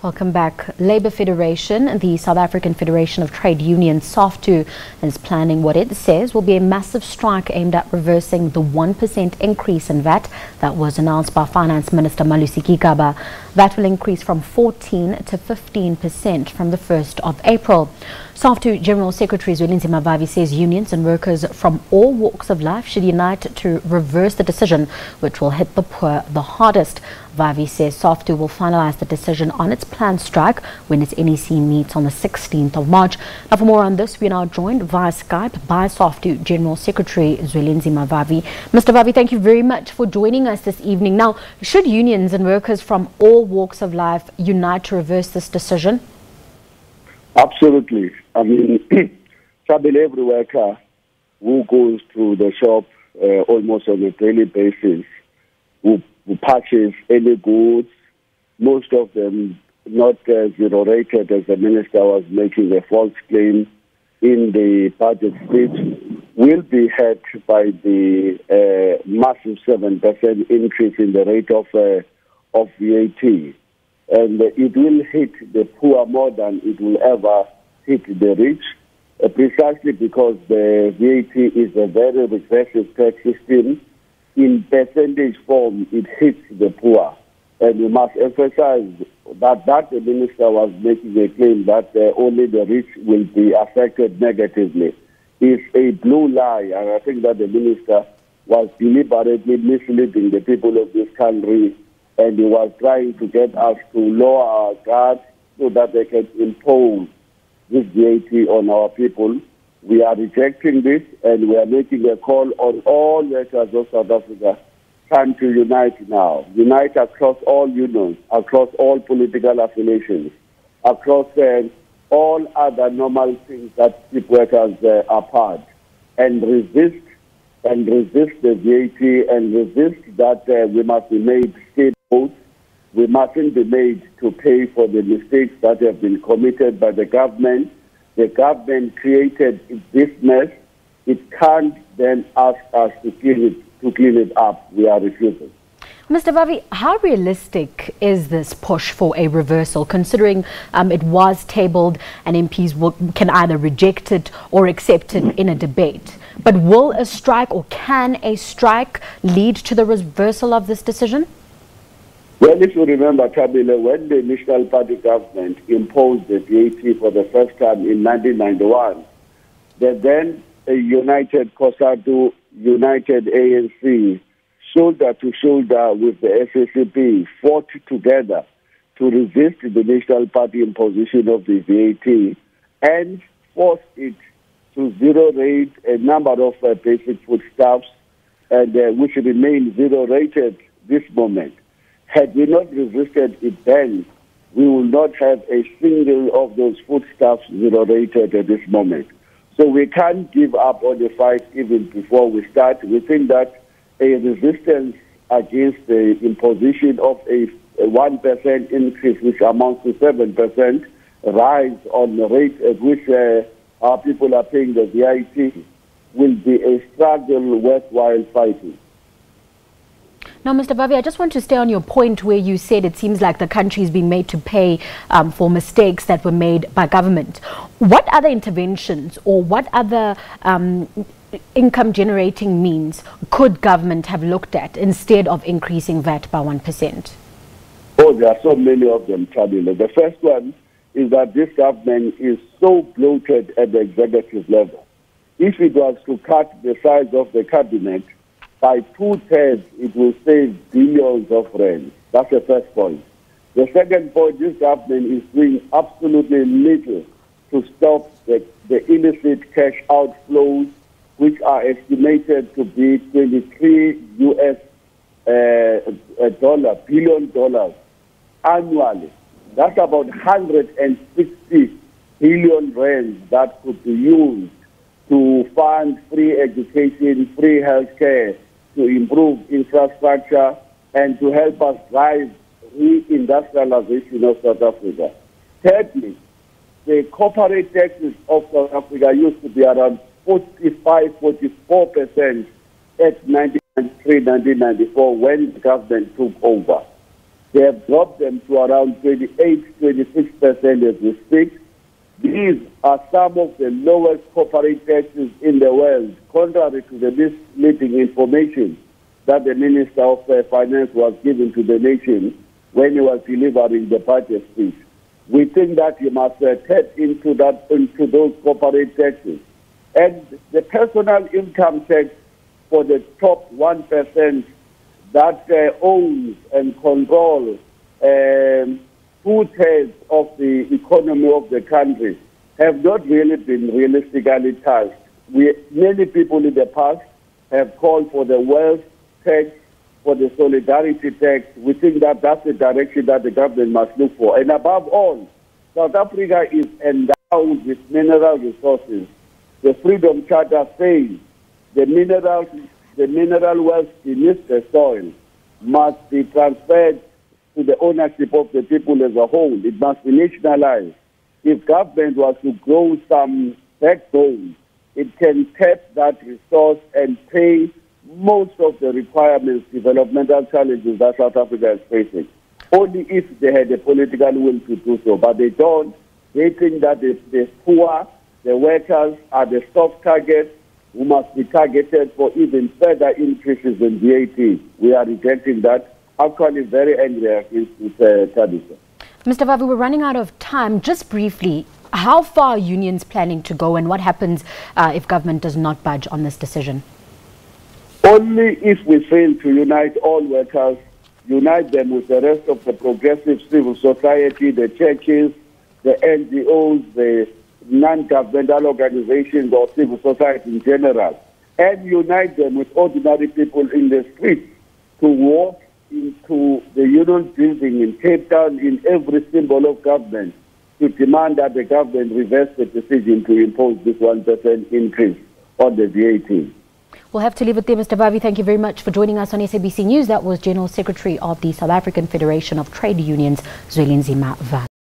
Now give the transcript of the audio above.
Welcome back. Labour Federation, the South African Federation of Trade Unions, SAFTU, is planning what it says will be a massive strike aimed at reversing the 1% increase in VAT that was announced by Finance Minister Malusi Gigaba. VAT will increase from 14 to 15% from the 1st of April. SAFTU General Secretary Zwelinzima Vavi says unions and workers from all walks of life should unite to reverse the decision, which will hit the poor the hardest. Vavi says SAFTU will finalise the decision on its planned strike when its NEC meets on the 16th of March. Now, for more on this, we are now joined via Skype by SAFTU General Secretary Zwelinzima Vavi. Mr. Vavi, thank you very much for joining us this evening. Now, should unions and workers from all walks of life unite to reverse this decision? Absolutely. I mean, every worker who goes to the shop almost on a daily basis, who purchase any goods, most of them not zero rated, as the minister was making a false claim in the budget speech, will be hurt by the massive 7% increase in the rate of VAT. And it will hit the poor more than it will ever hit the rich, precisely because the VAT is a very regressive tax system. In percentage form, it hits the poor. And we must emphasize that the minister was making a claim that only the rich will be affected negatively. It's a blue lie, and I think that the minister was deliberately misleading the people of this country, and he was trying to get us to lower our guard so that they can impose this VAT on our people. We are rejecting this, and we are making a call on all workers of South Africa. Time to unite now. Unite across all unions, across all political affiliations, across all other normal things that keep workers apart, and resist the VAT, and resist that we must be made scapegoats. We mustn't be made to pay for the mistakes that have been committed by the government. The government created this mess. It can't then ask us to clean it up. We are refusing. Mr. Vavi, how realistic is this push for a reversal, considering it was tabled and MPs can either reject it or accept it in a debate? But will a strike, or can a strike, lead to the reversal of this decision? Well, if you remember, Tabile, when the National Party government imposed the VAT for the first time in 1991, the then united COSATU, united ANC, shoulder to shoulder with the SABC, fought together to resist the National Party imposition of the VAT and force it to zero rate a number of basic foodstuffs, and which remain zero rated this moment. Had we not resisted it then, we will not have a single of those foodstuffs zero rated at this moment. So we can't give up on the fight even before we start. We think that a resistance against the imposition of a 1% increase, which amounts to 7% rise on the rate at which our people are paying the VAT, will be a struggle worthwhile fighting. Now, Mr. Vavi, I just want to stay on your point where you said it seems like the country is being made to pay for mistakes that were made by government. What other interventions or what other income-generating means could government have looked at instead of increasing VAT by 1%? Oh, there are so many of them, Tabile. The first one is that this government is so bloated at the executive level. If it was to cut the size of the cabinet by 2/3, it will save billions of rands. That's the first point. The second point, this government is doing absolutely little to stop the illicit cash outflows, which are estimated to be $23 billion annually. That's about 160 billion rands that could be used to fund free education, free healthcare, to improve infrastructure, and to help us drive reindustrialization of South Africa. Thirdly, the corporate taxes of South Africa used to be around 45–44% at 1993–1994 when the government took over. They have dropped them to around 28, 26% as we speak. These are some of the lowest corporate taxes in the world, contrary to the misleading information that the Minister of Finance was giving to the nation when he was delivering the budget speech. We think that you must tap into those corporate taxes. And the personal income tax for the top 1% that owns and controls 2/3 of the economy of the country have not really been realistically touched. Many people in the past have called for the wealth tax, for the solidarity tax. We think that that's the direction that the government must look for. And above all, South Africa is endowed with mineral resources. The Freedom Charter says the mineral wealth beneath the soil must be transferred to the ownership of the people as a whole. It must be nationalized. If government was to grow some backbone, it can tap that resource and pay most of the requirements, developmental challenges that South Africa is facing. Only if they had the political will to do so. But they don't. They think that the poor, the workers are the soft targets who must be targeted for even further increases in VAT. We are rejecting that. Actually very angry against it, Tabitha. Mr. Vavi, we're running out of time. Just briefly, how far are unions planning to go, and what happens if government does not budge on this decision? Only if we fail to unite all workers, unite them with the rest of the progressive civil society, the churches, the NGOs, the non-governmental organizations or civil society in general, and unite them with ordinary people in the streets to walk into the union building in Cape Town in every symbol of government to demand that the government reverse the decision to impose this 1% increase on the VAT. We'll have to leave it there, Mr. Vavi. Thank you very much for joining us on SABC News. That was General Secretary of the South African Federation of Trade Unions, Zwelinzima, Vavi.